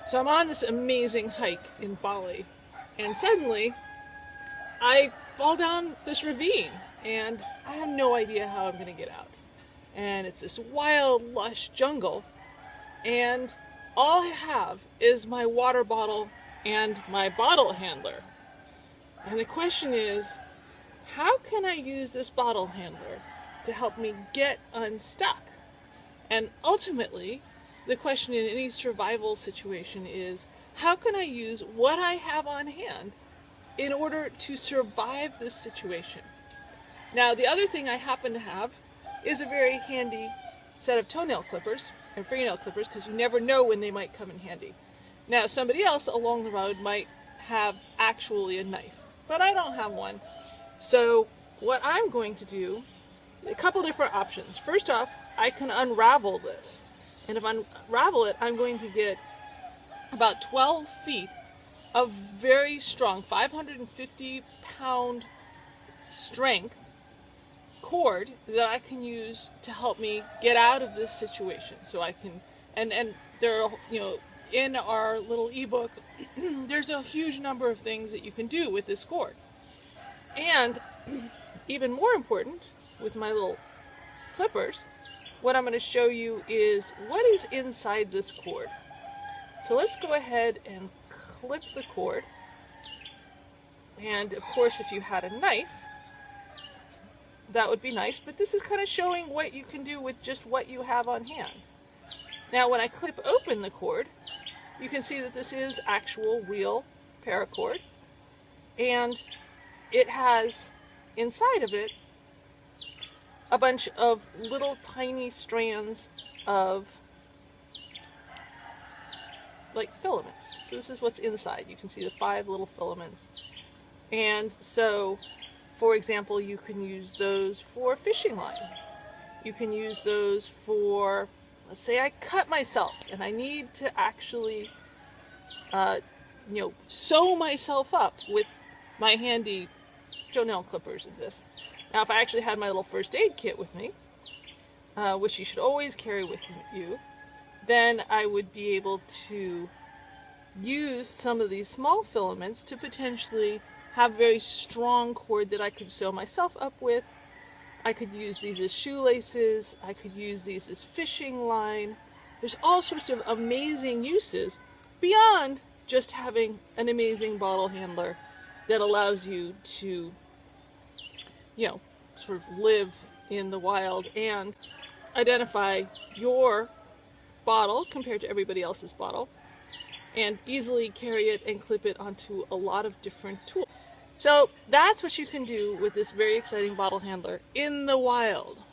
So I'm on this amazing hike in Bali, and suddenly I fall down this ravine, and I have no idea how I'm going to get out. And it's this wild, lush jungle, and all I have is my water bottle and my bottle handler. And the question is, how can I use this bottle handler to help me get unstuck? And ultimately, the question in any survival situation is, how can I use what I have on hand in order to survive this situation? Now, the other thing I happen to have is a very handy set of toenail clippers and fingernail clippers, because you never know when they might come in handy. Now, somebody else along the road might have actually a knife, but I don't have one. So what I'm going to do, a couple different options. First off, I can unravel this. And if I unravel it, I'm going to get about 12 feet of very strong, 550-pound strength cord that I can use to help me get out of this situation. So I can, and there are, in our little ebook, there's a huge number of things that you can do with this cord. And even more important, with my little clippers, what I'm going to show you is what is inside this cord. So let's go ahead and clip the cord. And of course, if you had a knife, that would be nice, but this is kind of showing what you can do with just what you have on hand. Now, when I clip open the cord, you can see that this is actual real paracord, and it has inside of it a bunch of little tiny strands of like filaments. So this is what's inside. You can see the 5 little filaments. And so, for example, you can use those for fishing line. You can use those for, let's say I cut myself and I need to actually, sew myself up with my handy toenail clippers and this. Now, if I actually had my little first aid kit with me, which you should always carry with you, then I would be able to use some of these small filaments to potentially have very strong cord that I could sew myself up with. I could use these as shoelaces. I could use these as fishing line. There's all sorts of amazing uses beyond just having an amazing bottle handler that allows you to sort of live in the wild and identify your bottle compared to everybody else's bottle and easily carry it and clip it onto a lot of different tools. So that's what you can do with this very exciting bottle handler in the wild.